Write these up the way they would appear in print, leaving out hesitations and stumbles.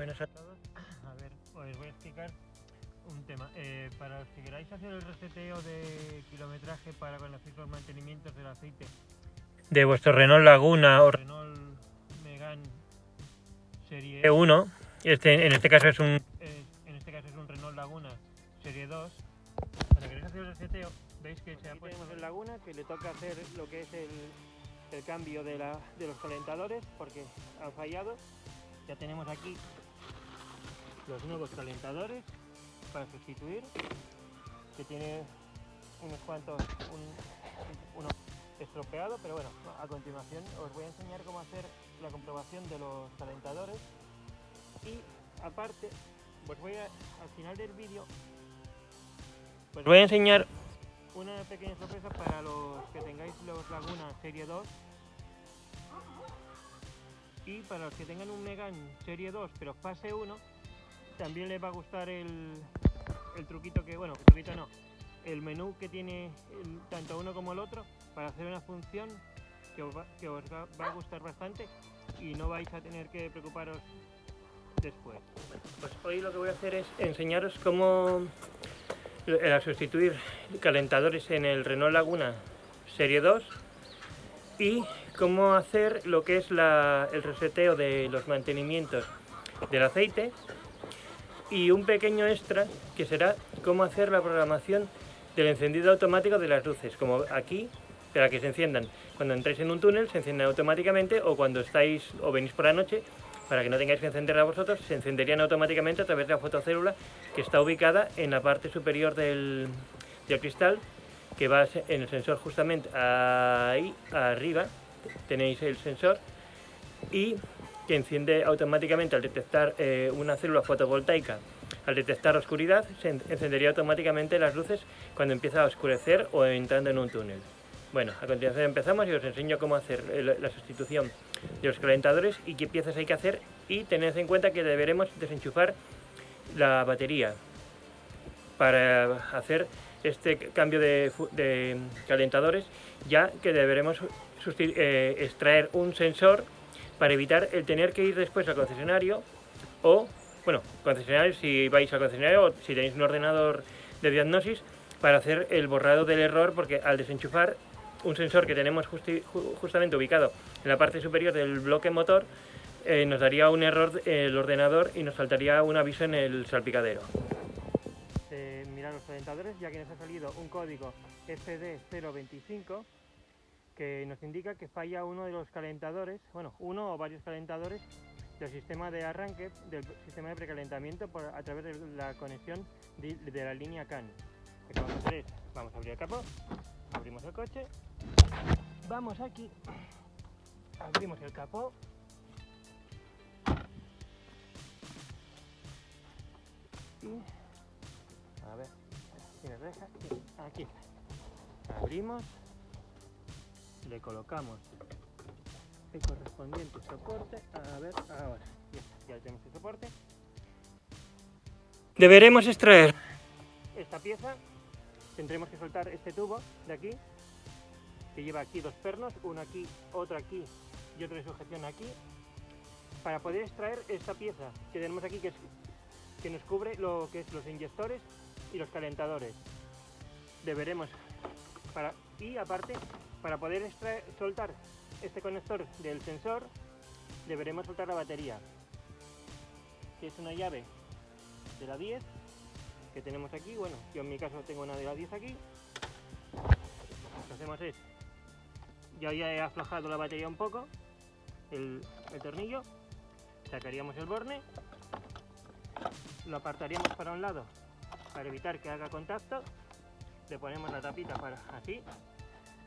Buenas a todos. A ver, os voy a explicar un tema. Para los que queráis hacer el reseteo de kilometraje para cuando hacéis los mantenimientos del aceite de vuestro Renault Laguna o Renault Megane Serie 1, en este caso es un Renault Laguna Serie 2. Cuando queréis hacer el reseteo, veis que se ha puesto tenemos el Laguna, que le toca hacer lo que es el cambio de los calentadores porque han fallado. Ya tenemos aquí los nuevos calentadores para sustituir, que tiene unos cuantos, uno estropeado, pero bueno, a continuación os voy a enseñar cómo hacer la comprobación de los calentadores y aparte pues al final del vídeo pues voy a enseñar una pequeña sorpresa para los que tengáis los Laguna Serie 2 y para los que tengan un Megane Serie 2 pero fase 1 también les va a gustar el truquito el menú que tiene tanto uno como el otro para hacer una función que os va a gustar bastante y no vais a tener que preocuparos después. Pues hoy lo que voy a hacer es enseñaros cómo sustituir calentadores en el Renault Laguna Serie 2 y cómo hacer lo que es el reseteo de los mantenimientos del aceite y un pequeño extra que será cómo hacer la programación del encendido automático de las luces, como aquí, para que se enciendan cuando entréis en un túnel, se encienden automáticamente, o cuando estáis o venís por la noche, para que no tengáis que encenderla vosotros, se encenderían automáticamente a través de la fotocélula que está ubicada en la parte superior del cristal, que va en el sensor justamente ahí arriba, tenéis el sensor, y que enciende automáticamente al detectar una célula fotovoltaica. Al detectar oscuridad, se encendería automáticamente las luces cuando empieza a oscurecer o entrando en un túnel. Bueno, a continuación empezamos y os enseño cómo hacer la sustitución de los calentadores y qué piezas hay que hacer, y tened en cuenta que deberemos desenchufar la batería para hacer este cambio de calentadores, ya que deberemos extraer un sensor para evitar el tener que ir después al concesionario concesionario si vais al concesionario o si tenéis un ordenador de diagnosis para hacer el borrado del error, porque al desenchufar un sensor que tenemos justamente ubicado en la parte superior del bloque motor nos daría un error el ordenador y nos saltaría un aviso en el salpicadero. Mirad los calentadores, ya que nos ha salido un código FD025 que nos indica que falla uno de los calentadores, uno o varios calentadores del sistema de arranque, del sistema de precalentamiento a través de la conexión de la línea CAN. Lo que vamos a hacer es, vamos a abrir el capó, abrimos el coche, vamos aquí, abrimos el capó, y a ver si nos deja, aquí abrimos, le colocamos el correspondiente soporte, a ver, ahora, ya tenemos el soporte. Deberemos extraer esta pieza, tendremos que soltar este tubo de aquí, que lleva aquí dos pernos, uno aquí, otro aquí y otro de sujeción aquí, para poder extraer esta pieza que tenemos aquí, que nos cubre lo que es los inyectores y los calentadores. Deberemos, y aparte, para poder soltar este conector del sensor, deberemos soltar la batería, que es una llave de la 10 que tenemos aquí. Bueno, yo en mi caso tengo una de la 10 aquí. Lo que hacemos es, ya he aflojado la batería un poco, el tornillo, sacaríamos el borne, lo apartaríamos para un lado para evitar que haga contacto, le ponemos la tapita para así,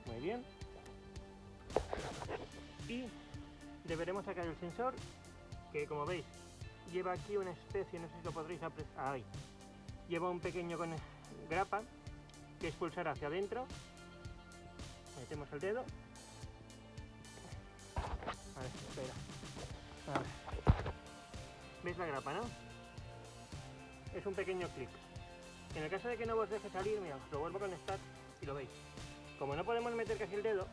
muy bien, y deberemos sacar el sensor, que como veis lleva aquí una especie, no sé si lo podréis apreciar, ahí, lleva un pequeño grapa que es pulsar hacia adentro, metemos el dedo, a ver, espera, a ver. ¿Veis la grapa, no? Es un pequeño clic. En el caso de que no os deje salir, mira, os lo vuelvo a conectar y lo veis. Como no podemos meter casi el dedo,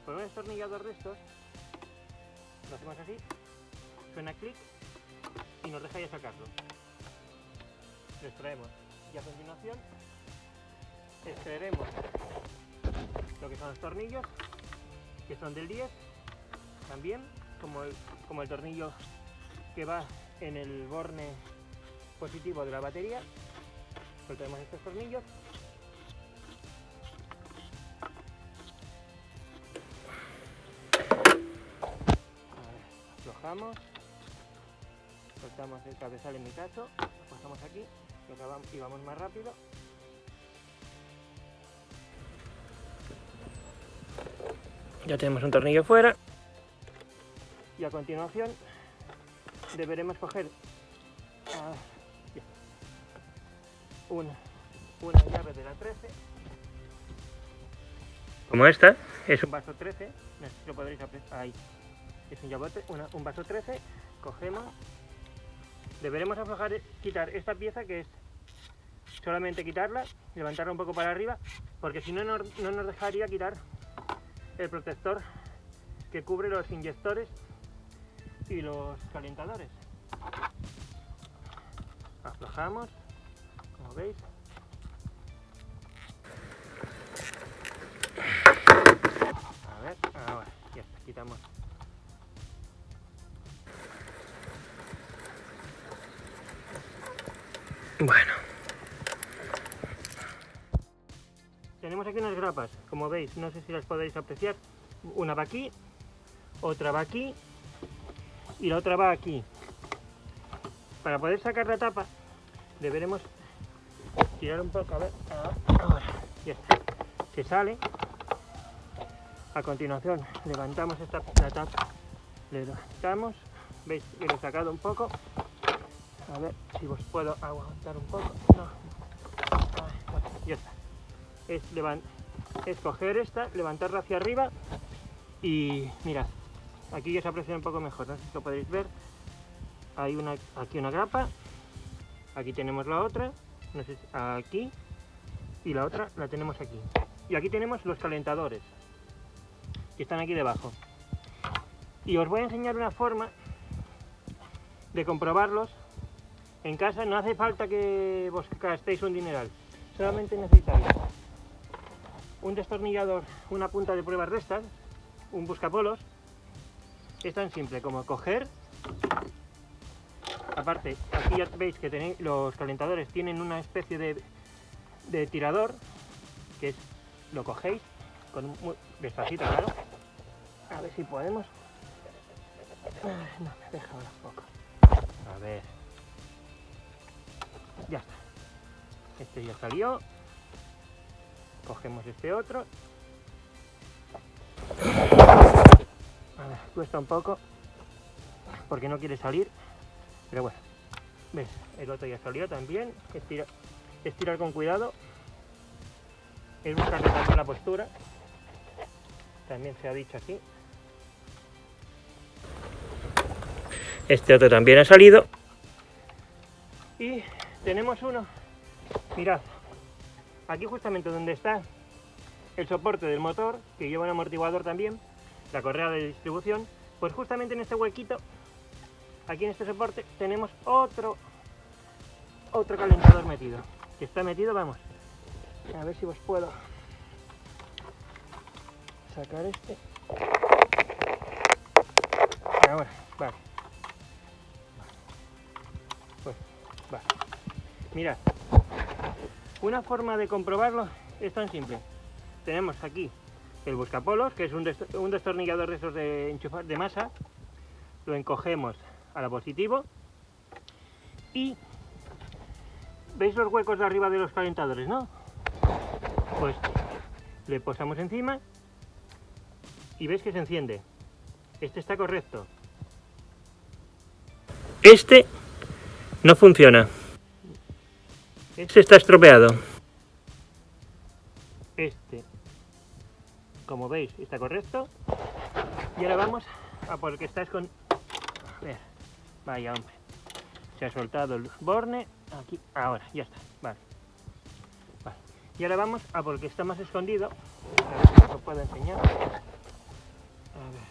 con un destornillador de estos, lo hacemos así, suena clic y nos deja ya sacarlo. Lo extraemos y a continuación extraeremos lo que son los tornillos, que son del 10 también, como el tornillo que va en el borne positivo de la batería. Soltamos estos tornillos. Aflojamos, soltamos el cabezal en mi caso, lo pasamos aquí y vamos más rápido. Ya tenemos un tornillo fuera y a continuación deberemos coger una llave de la 13, como esta, es un vaso 13, no sé si lo podréis apreciar, ahí, es un vaso 13, cogemos, deberemos aflojar, quitar esta pieza, que es solamente quitarla, levantarla un poco para arriba, porque si no, no nos dejaría quitar el protector que cubre los inyectores y los calentadores. Aflojamos, como veis. A ver, ahora ya está, quitamos. Bueno, tenemos aquí unas grapas, como veis, no sé si las podéis apreciar. Una va aquí, otra va aquí y la otra va aquí. Para poder sacar la tapa deberemos tirar un poco, a ver, ahora, ya está, se sale. A continuación levantamos la tapa, le levantamos, veis que lo he sacado un poco. A ver si os puedo aguantar un poco. No. Bueno, ya está. Es coger esta, levantarla hacia arriba y mirad, aquí ya se aprecia un poco mejor, no sé si lo podéis ver. Hay aquí una grapa, aquí tenemos la otra, no sé si, aquí, y la otra la tenemos aquí. Y aquí tenemos los calentadores, que están aquí debajo. Y os voy a enseñar una forma de comprobarlos en casa. No hace falta que vos gastéis un dineral, solamente necesitáis un destornillador, una punta de pruebas de estas, un buscapolos. Es tan simple como coger, aparte aquí ya veis que tenéis, los calentadores tienen una especie de tirador, que es, lo cogéis muy despacito, claro. A ver si podemos. No, me deja ahora un poco. A ver. Ya está. Este ya salió. Cogemos este otro. A ver, cuesta un poco porque no quiere salir, pero bueno, ves, el otro ya salió también. Estirar con cuidado, es buscar también la postura, también se ha dicho aquí. Este otro también ha salido y tenemos uno, mirad, aquí justamente donde está el soporte del motor, que lleva un amortiguador también, la correa de distribución, pues justamente en este huequito, aquí en este soporte, tenemos otro calentador metido, que está metido, vamos, a ver si os puedo sacar este. Ahora, vale. Pues, vale. Mirad, una forma de comprobarlo es tan simple. Tenemos aquí el buscapolos, que es un destornillador de esos de enchufar de masa. Lo encogemos a la positivo y ¿veis los huecos de arriba de los calentadores, no? Pues le posamos encima y veis que se enciende. Este está correcto. Este no funciona. Este está estropeado. Este, como veis, está correcto. Y ahora vamos a por el que está escondido. Vaya hombre, se ha soltado el borne. Aquí, ahora, ya está. Vale. Y ahora vamos a por el que está más escondido. A ver si os lo puedo enseñar. A ver,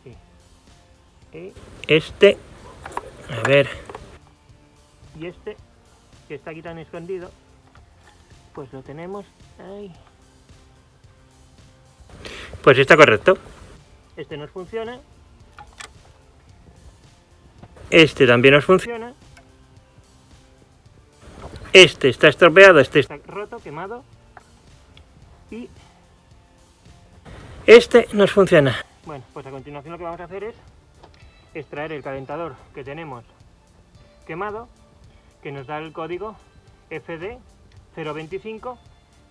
sí. Y este, a ver, Y este, que está aquí tan escondido, pues lo tenemos ahí. Pues está correcto. Este nos funciona. Este también nos funciona. Este está estropeado, este está roto, quemado. Y este nos funciona. Bueno, pues a continuación lo que vamos a hacer es extraer el calentador que tenemos quemado, que nos da el código FD025,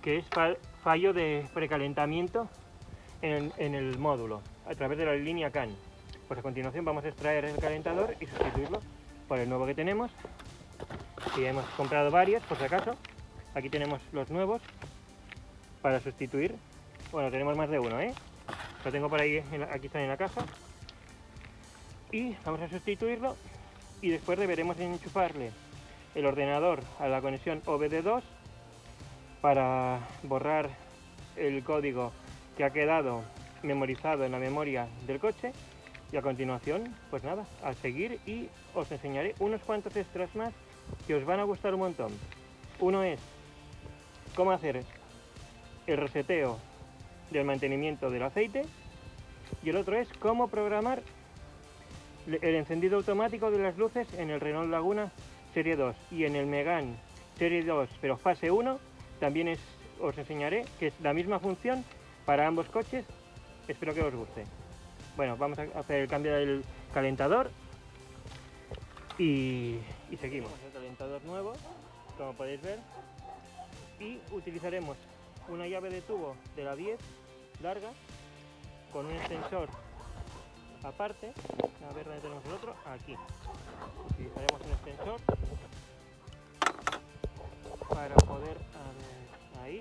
que es fallo de precalentamiento en el módulo, a través de la línea CAN. Pues a continuación vamos a extraer el calentador y sustituirlo por el nuevo que tenemos. Y hemos comprado varios, por si acaso. Aquí tenemos los nuevos para sustituir. Bueno, tenemos más de uno, ¿eh? Lo tengo por ahí, aquí están en la caja. Y vamos a sustituirlo y después deberemos enchufarle el ordenador a la conexión OBD2 para borrar el código que ha quedado memorizado en la memoria del coche. Y a continuación, pues nada, a seguir, y os enseñaré unos cuantos extras más que os van a gustar un montón. Uno es cómo hacer el reseteo del mantenimiento del aceite, y el otro es cómo programar el encendido automático de las luces en el Renault Laguna Serie 2 y en el Megane Serie 2, pero fase 1 también os enseñaré, que es la misma función para ambos coches. Espero que os guste. Bueno, vamos a hacer el cambio del calentador y seguimos. El calentador nuevo, como podéis ver, y utilizaremos una llave de tubo de la 10 larga con un extensor aparte. A ver dónde tenemos el otro, aquí. Utilizaremos un extensor para poder, a ver, ahí,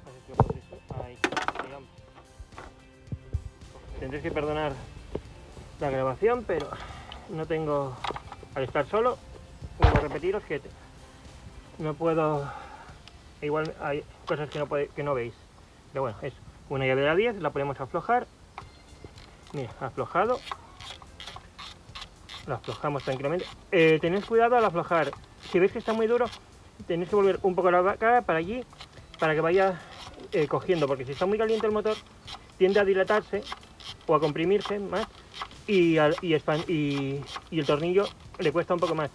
no sé si lo podréis ver, ahí, digamos. Tendréis que perdonar la grabación, pero no tengo, al estar solo, vuelvo a repetiros que no puedo, igual hay cosas que no veis, pero bueno, es una llave de la 10, la ponemos a aflojar. Mira, aflojado, lo aflojamos tranquilamente. Tenéis cuidado al aflojar, si veis que está muy duro, tenéis que volver un poco la cara para allí, para que vaya cogiendo, porque si está muy caliente el motor, tiende a dilatarse o a comprimirse más, y el tornillo le cuesta un poco más.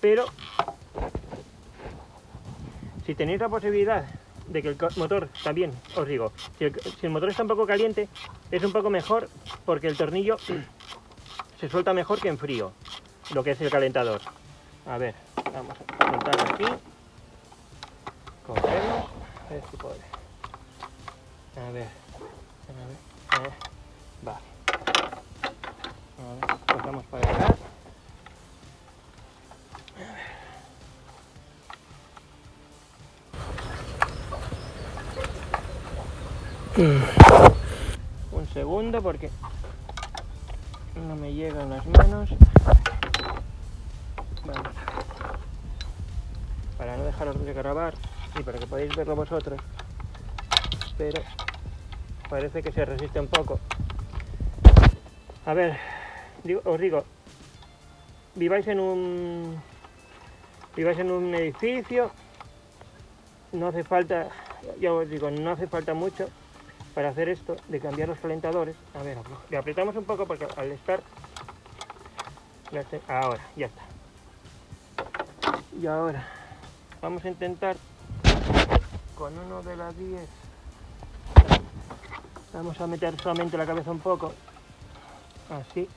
Pero si tenéis la posibilidad de que el motor también, os digo, si el motor está un poco caliente, es un poco mejor, porque el tornillo se suelta mejor que en frío, lo que es el calentador. A ver, vamos a soltarlo aquí, cogemos, a ver si puede. A ver, vale. A ver, pasamos para acá. Un segundo, porque no me llegan las manos. Vamos. Para no dejaros de grabar y para que podáis verlo vosotros, pero parece que se resiste un poco. A ver, os digo, viváis en un edificio, no hace falta, ya os digo, no hace falta mucho para hacer esto de cambiar los calentadores. A ver, le apretamos un poco, porque al estar, ahora ya está. Y ahora vamos a intentar con uno de las 10, vamos a meter solamente la cabeza un poco, así,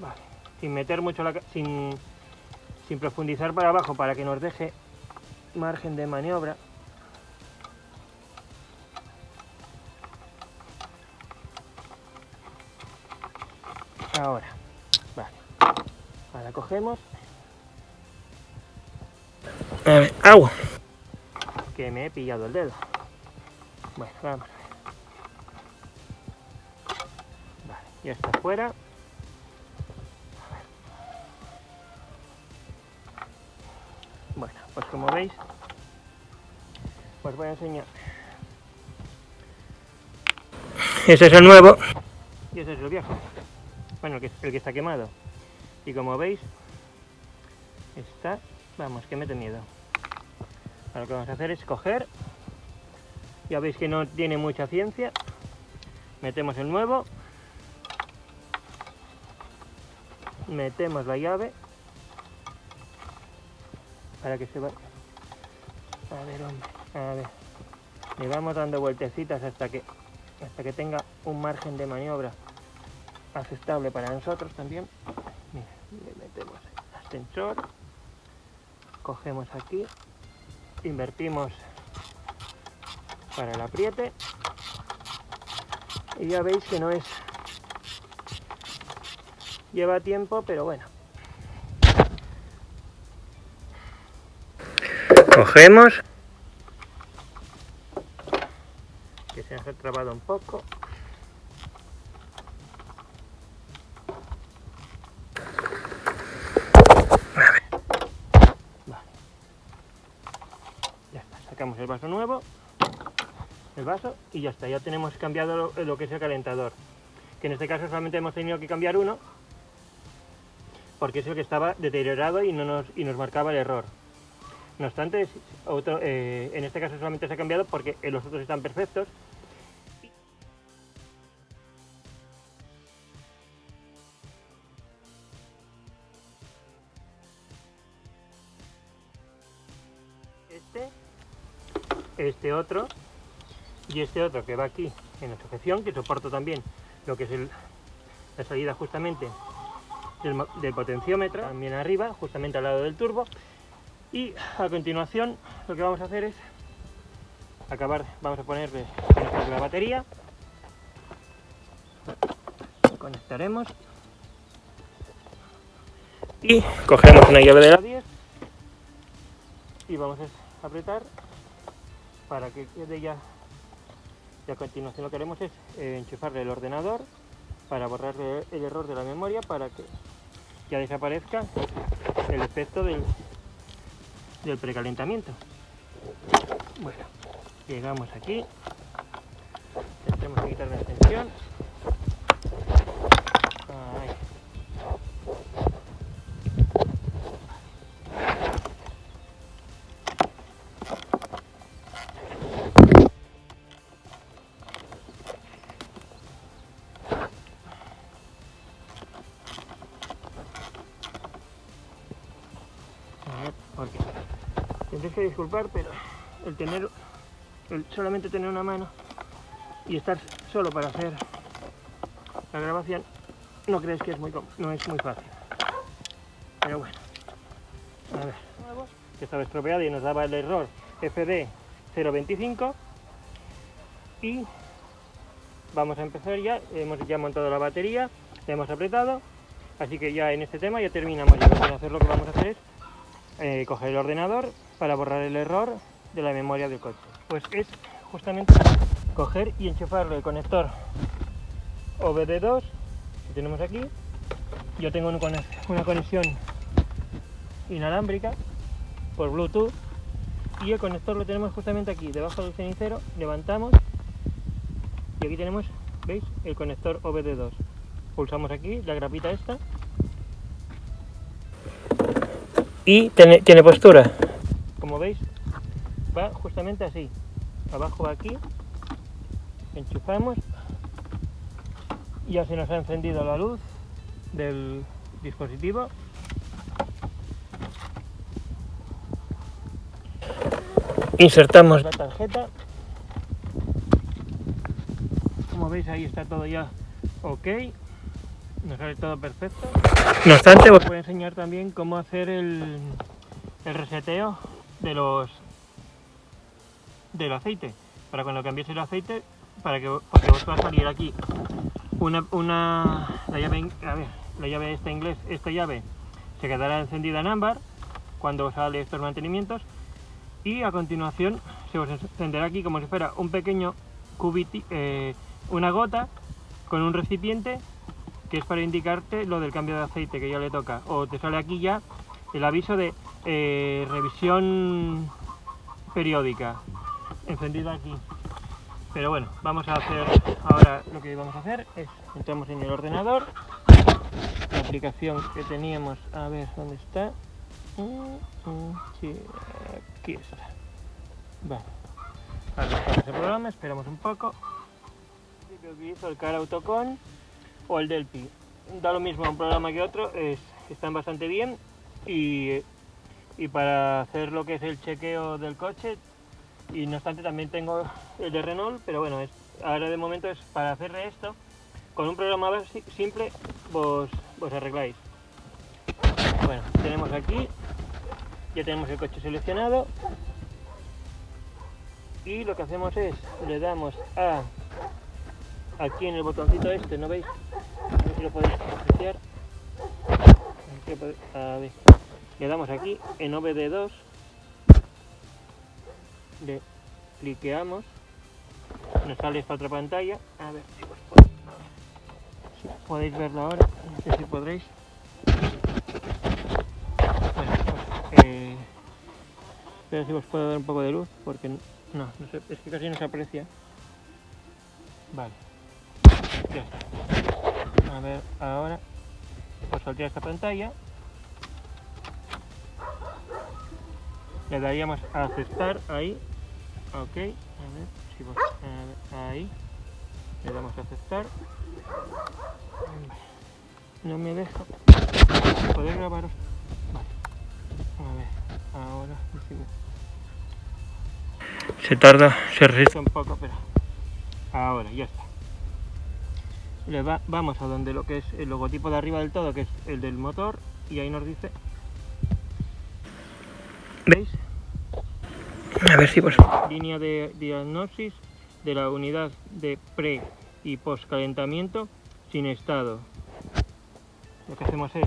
vale, sin meter mucho sin profundizar para abajo, para que nos deje margen de maniobra. Ahora, vale, ahora cogemos. A ver, agua, que me he pillado el dedo. Bueno, vamos a ver. Vale, ya está fuera. Bueno, pues como veis, os voy a enseñar. Ese es el nuevo y ese es el viejo. Bueno, el que está quemado. Y como veis, está, vamos, que mete miedo. Ahora lo que vamos a hacer es coger, ya veis que no tiene mucha ciencia, metemos el nuevo, metemos la llave para que se vaya. A ver, hombre, a ver, le vamos dando vueltecitas hasta que tenga un margen de maniobra aceptable para nosotros también. Mira, le metemos el ascensor, cogemos aquí, invertimos para el apriete y ya veis que no es, lleva tiempo, pero bueno. Cogemos, que se nos ha trabado un poco. Vale. Ya está, sacamos el vaso nuevo, y ya está, ya tenemos cambiado lo que es el calentador, que en este caso solamente hemos tenido que cambiar uno, porque es el que estaba deteriorado y nos marcaba el error. No obstante, en este caso solamente se ha cambiado porque los otros están perfectos. Este otro y este otro que va aquí en la sujeción, que soporta también lo que es la salida justamente del potenciómetro, también arriba, justamente al lado del turbo. Y a continuación lo que vamos a hacer es vamos a ponerle la batería, conectaremos y cogemos una llave de la 10 y vamos a apretar para que quede ya. Y a continuación lo que haremos es enchufarle el ordenador para borrarle el error de la memoria, para que ya desaparezca el efecto del precalentamiento. Bueno, llegamos aquí, tenemos que quitar la extensión. Ahí. Porque tendréis que disculpar, pero el solamente tener una mano y estar solo para hacer la grabación, no creéis que no es muy fácil. Pero bueno, a ver, que estaba estropeado y nos daba el error FD 025 y vamos a empezar ya. Hemos ya montado la batería, la hemos apretado, así que ya en este tema ya terminamos. Y para hacer lo que vamos a hacer es coger el ordenador para borrar el error de la memoria del coche. Pues es justamente coger y enchufarle el conector OBD2 que tenemos aquí. Yo tengo una conexión inalámbrica por Bluetooth y el conector lo tenemos justamente aquí debajo del cenicero. Levantamos y aquí tenemos, ¿veis?, el conector OBD2. Pulsamos aquí la grapita esta y tiene postura, como veis, va justamente así. Abajo va aquí, enchufamos y ya se nos ha encendido la luz del dispositivo. Insertamos la tarjeta, como veis ahí está todo ya ok, nos sale todo perfecto. No obstante, os voy a enseñar también cómo hacer el reseteo del aceite, para cuando cambiéis el aceite, porque os va a salir aquí la llave esta inglés, esta llave se quedará encendida en ámbar cuando sale estos mantenimientos, y a continuación se os encenderá aquí como si fuera un pequeño cubito, una gota con un recipiente, que es para indicarte lo del cambio de aceite que ya le toca, o te sale aquí ya el aviso de revisión periódica encendida aquí. Pero bueno, vamos a hacer ahora, lo que vamos a hacer es, entramos en el ordenador, la aplicación que teníamos, a ver dónde está, Sí, aquí está. Vale. Arrancamos el programa, esperamos un poco. Yo utilizo el Car Autocon o el Delphi. Da lo mismo un programa que otro, están bastante bien y para hacer lo que es el chequeo del coche, y no obstante también tengo el de Renault, pero bueno, ahora de momento es para hacer esto. Con un programa simple vos arregláis. Bueno, tenemos aquí, ya tenemos el coche seleccionado y lo que hacemos es, le damos aquí en el botoncito este, ¿no veis? No sé si lo podéis apreciar. A ver. Le damos aquí en OBD2, le cliqueamos, nos sale esta otra pantalla. A ver si podéis verlo ahora, no sé si podréis. Bueno, pues, espero si os puedo dar un poco de luz, porque no sé, es que casi no se aprecia. Vale, ya está. A ver, ahora os saldría esta pantalla. Le daríamos a aceptar ahí. Ok, a ver si vos, ahí. Le damos a aceptar. No me deja. ¿Podéis grabaros? Vale. A ver, ahora se tarda, se resiste un poco, pero ahora ya está. Vamos a donde lo que es el logotipo de arriba del todo, que es el del motor, y ahí nos dice, ¿veis? A ver si pues línea de diagnosis de la unidad de pre y post calentamiento sin estado. Lo que hacemos es,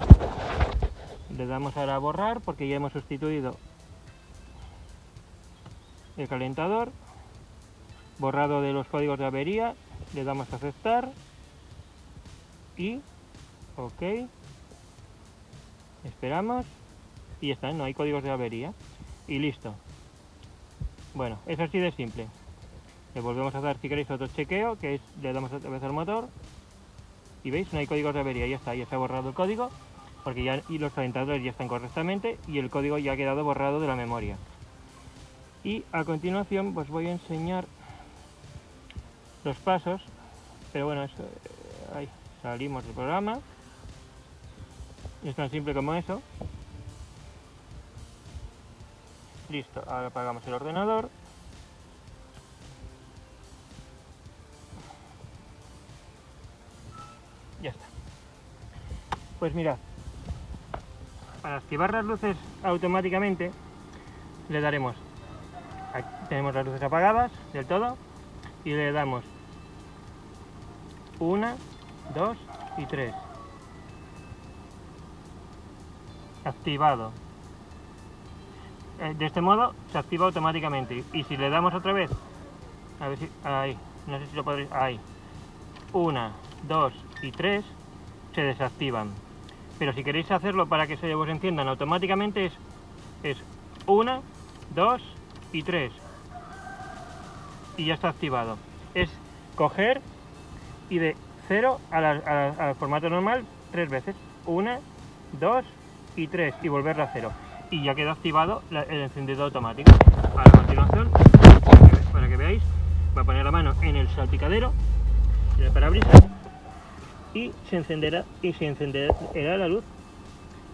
le damos ahora a borrar porque ya hemos sustituido el calentador, borrado de los códigos de avería, le damos a aceptar y ok, esperamos y ya está, no hay códigos de avería y listo. Bueno, es así de simple. Le volvemos a dar, si queréis, otro chequeo, que es, le damos otra vez al motor y veis, no hay códigos de avería, ya está, ya se ha borrado el código porque ya y los calentadores ya están correctamente y el código ya ha quedado borrado de la memoria. Y a continuación pues voy a enseñar los pasos, pero bueno, eso, ahí salimos del programa, es tan simple como eso. Listo, ahora apagamos el ordenador. Ya está. Pues mirad, para activar las luces automáticamente le daremos, aquí tenemos las luces apagadas del todo y le damos 1, 2 y 3. Activado. De este modo se activa automáticamente y si le damos otra vez, a ver si, ahí, no sé si lo podréis, ahí, 1, 2 y 3 se desactivan. Pero si queréis hacerlo para que se os enciendan automáticamente es 1, 2 y 3 y ya está activado. Es coger y de 0 al formato normal 3 veces, 1, 2 y 3 y volverlo a 0 y ya queda activado el encendido automático. A continuación, para que veáis, voy a poner la mano en el salpicadero del parabrisas y se encenderá la luz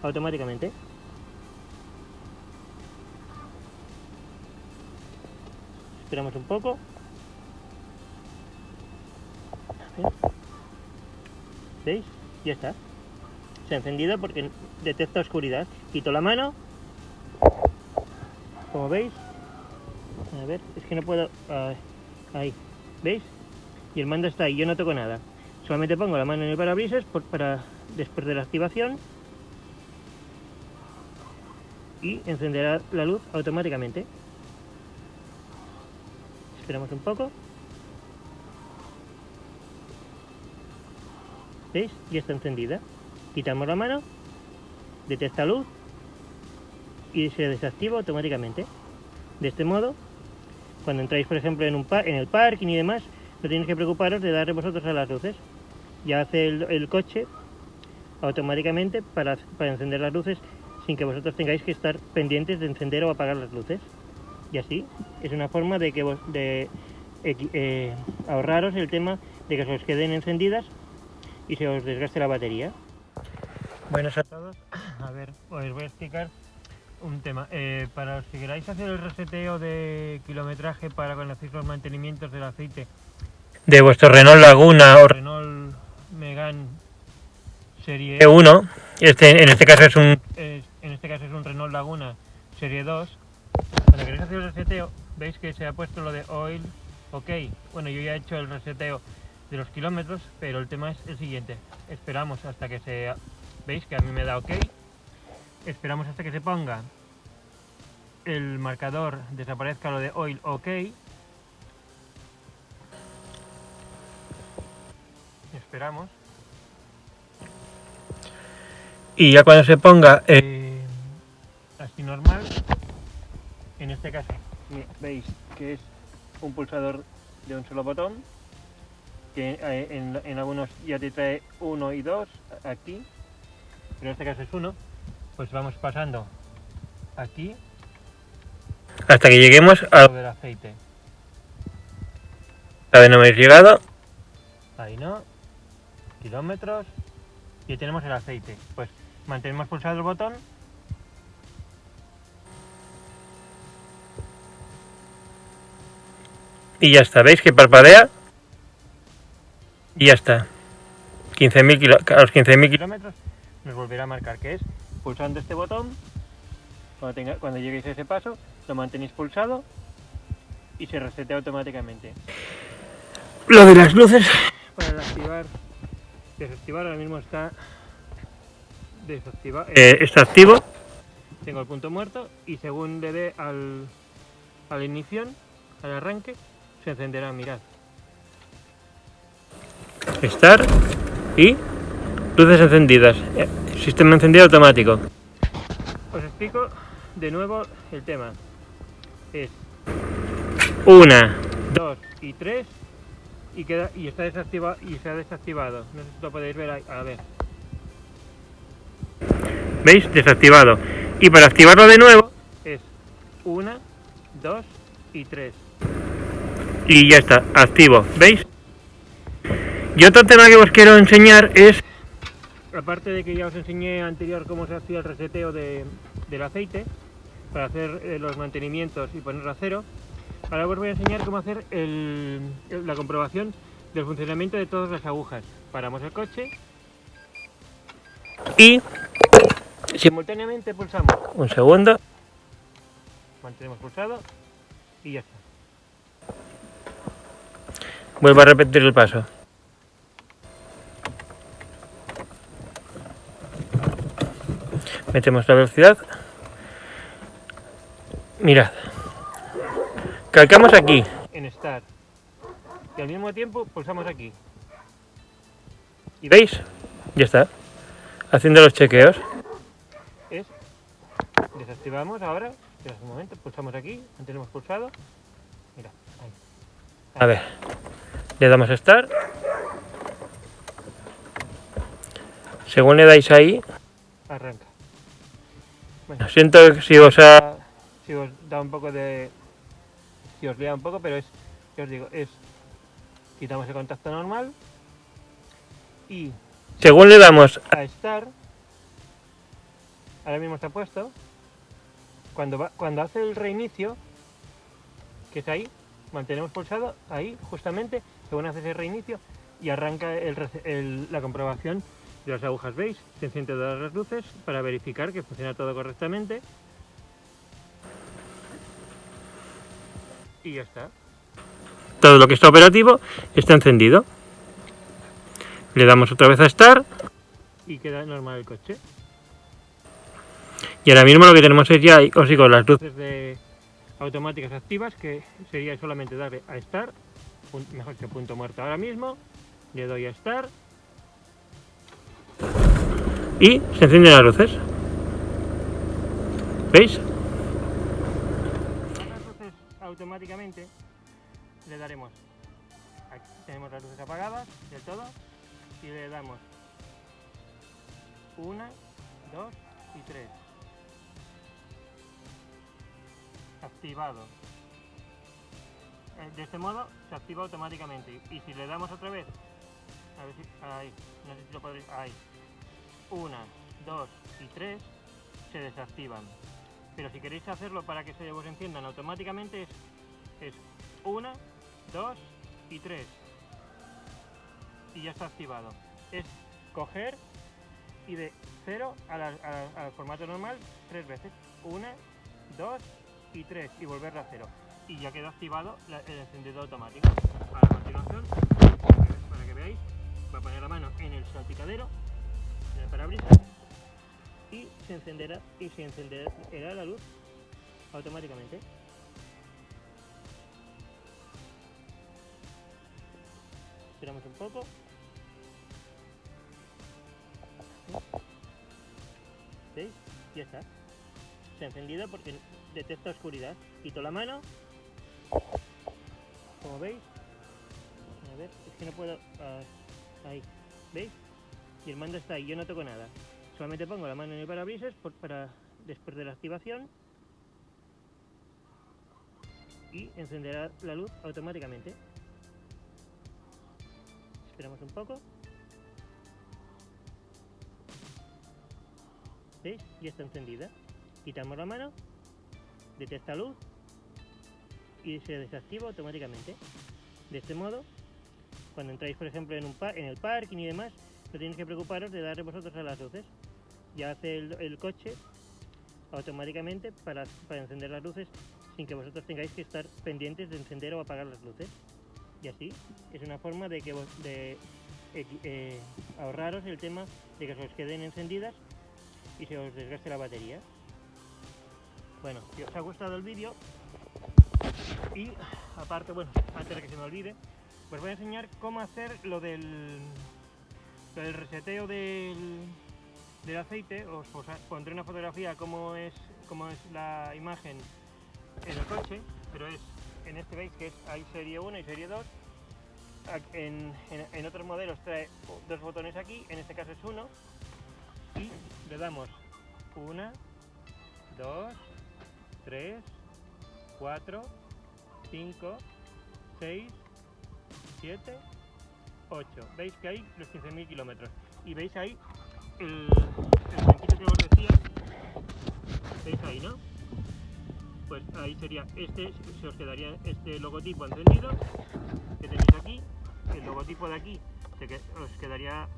automáticamente. Esperamos un poco. ¿Veis? Ya está. Se ha encendido porque detecta oscuridad. Quito la mano. Como veis. A ver, es que no puedo. Ahí. ¿Veis? Y el mando está ahí, yo no toco nada. Solamente pongo la mano en el parabrisas para después de la activación y encenderá la luz automáticamente. Esperamos un poco. ¿Veis? Ya está encendida. Quitamos la mano, detecta luz y se desactiva automáticamente. De este modo, cuando entráis por ejemplo en el parking y demás, no tenéis que preocuparos de darle vosotros a las luces. Ya hace el coche automáticamente para encender las luces sin que vosotros tengáis que estar pendientes de encender o apagar las luces. Y así es una forma de que ahorraros el tema de que se os queden encendidas y se os desgaste la batería. Buenas a todos. A ver, os voy a explicar un tema. Para los que queráis hacer el reseteo de kilometraje para cuando hacéis los mantenimientos del aceite de vuestro Renault Laguna o Renault Megane Serie 1, en este caso es un Renault Laguna Serie 2. Cuando queréis hacer el reseteo, veis que se ha puesto lo de Oil OK. Bueno, yo ya he hecho el reseteo de los kilómetros, pero el tema es el siguiente. Esperamos hasta que se... ¿Veis que a mí me da OK? Esperamos hasta que se ponga el marcador, desaparezca lo de Oil OK. Esperamos. Y ya cuando se ponga así normal, en este caso veis que es un pulsador de un solo botón, que en algunos ya te trae 1 y 2 aquí, pero en este caso es 1. Pues vamos pasando aquí hasta que lleguemos a lo del aceite. A ver, no me habéis llegado. Ahí no. Kilómetros. Y tenemos el aceite. Pues mantenemos pulsado el botón. Y ya está. ¿Veis que parpadea? Y ya está. 15.000 a los 15.000 kilómetros nos volverá a marcar que es pulsando este botón. Cuando lleguéis a ese paso, lo mantenéis pulsado y se resetea automáticamente. Lo de las luces para desactivar ahora mismo está desactivado. Está activo. Tengo el punto muerto y según le dé a la ignición, al arranque, se encenderá. Mirad. Start y luces encendidas. Sistema encendido automático. Os explico de nuevo el tema. Es 1, 2 y 3 y está desactivado y se ha desactivado. No sé si lo podéis ver ahí. A ver. ¿Veis? Desactivado. Y para activarlo de nuevo es 1, 2 y 3. Y ya está, activo. ¿Veis? Y otro tema que os quiero enseñar es, aparte de que ya os enseñé anterior cómo se hacía el reseteo del aceite para hacer los mantenimientos y ponerlo a cero, ahora os voy a enseñar cómo hacer la comprobación del funcionamiento de todas las agujas. Paramos el coche y simultáneamente pulsamos un segundo, mantenemos pulsado y ya está. Vuelvo a repetir el paso. Metemos la velocidad. Mirad. Calcamos aquí en Start y al mismo tiempo pulsamos aquí. ¿Y veis? Ya está. Haciendo los chequeos. Desactivamos ahora. Espera un momento. Pulsamos aquí. Mantenemos pulsado. Mira. Ahí. A ver. Le damos a Start. Según le dais ahí, arranca. Bueno, siento si os da un poco de... Si os lía un poco, pero os digo, quitamos el contacto normal y según le damos a Start, ahora mismo está puesto, cuando hace el reinicio, que es ahí, mantenemos pulsado, ahí justamente, según hace ese reinicio y arranca la comprobación de las agujas. ¿Veis? Se encienden todas las luces para verificar que funciona todo correctamente. Y ya está. Todo lo que está operativo está encendido. Le damos otra vez a Start y queda normal el coche. Y ahora mismo lo que tenemos es ya, os digo, las luces automáticas activas, que sería solamente darle a Start, mejor que punto muerto ahora mismo. Le doy a Start y se encienden las luces. ¿Veis? Las luces automáticamente le daremos, aquí tenemos las luces apagadas del todo y le damos 1, 2 y 3. activado. De este modo se activa automáticamente, y si le damos otra vez, a ver si, ahí, no sé si lo podréis, ahí, 1, 2 y 3 se desactivan. Pero si queréis hacerlo para que se os enciendan automáticamente es 1, 2 y 3 y ya está activado. Es coger y de 0 al formato normal 3 veces, 1, 2 y 3, y volverlo a 0, y ya queda activado el encendido automático. A continuación, para que veáis, voy a poner la mano en el salpicadero, en el parabrisas, y se encenderá la luz automáticamente. Esperamos un poco. ¿Veis? Ya está. Se ha encendido porque detecta oscuridad. Quito la mano. Como veis. A ver, es que no puedo... ahí. ¿Veis? Y el mando está ahí, yo no toco nada. Solamente pongo la mano en el parabrisas para después de la activación, y encenderá la luz automáticamente. Esperamos un poco. ¿Veis? Ya está encendida. Quitamos la mano, detecta luz y se desactiva automáticamente. De este modo, cuando entráis por ejemplo en el parking y demás, no tenéis que preocuparos de darle vosotros a las luces. Ya hace el coche automáticamente para encender las luces sin que vosotros tengáis que estar pendientes de encender o apagar las luces. Y así es una forma de ahorraros el tema de que se os queden encendidas y se os desgaste la batería. Bueno, si os ha gustado el vídeo, y aparte, bueno, antes de que se me olvide, os voy a enseñar cómo hacer lo del reseteo del aceite. Os pondré una fotografía cómo es la imagen en el coche, pero es en este, veis que hay serie 1 y serie 2. En otros modelos trae dos botones aquí, en este caso es uno, y le damos 1, 2, 3, 4, 5, 6, 7, 8. Veis que hay los 15.000 kilómetros, y veis ahí el blanquito que os decía. ¿Veis ahí, no? Pues ahí sería se os quedaría este logotipo encendido que tenéis aquí. El logotipo de aquí os quedaría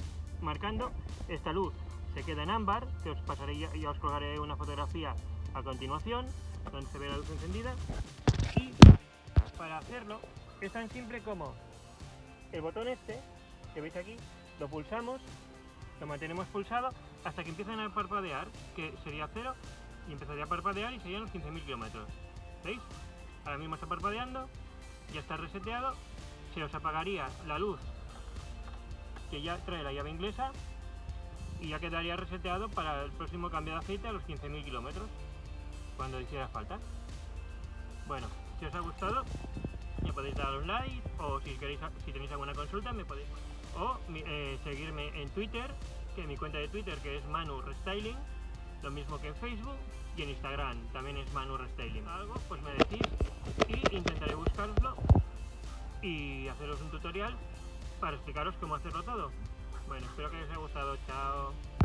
marcando. Esta luz se queda en ámbar, que os pasaré, ya os colgaré una fotografía a continuación donde se ve la luz encendida. Y para hacerlo es tan simple como el botón este que veis aquí, lo pulsamos, lo mantenemos pulsado hasta que empiezan a parpadear, que sería 0, y empezaría a parpadear y serían los 15.000 kilómetros. ¿Veis? Ahora mismo está parpadeando, ya está reseteado. Se os apagaría la luz que ya trae la llave inglesa y ya quedaría reseteado para el próximo cambio de aceite a los 15.000 kilómetros, cuando hiciera falta. Bueno, si os ha gustado, me podéis dar un like, o si tenéis alguna consulta, me podéis, o seguirme en Twitter, que mi cuenta de Twitter, que es Manu Restyling, lo mismo que en Facebook, y en Instagram también es Manu Restyling. Algo, pues me decís y intentaré buscaroslo y haceros un tutorial para explicaros cómo hacerlo todo. Bueno, espero que os haya gustado. Chao.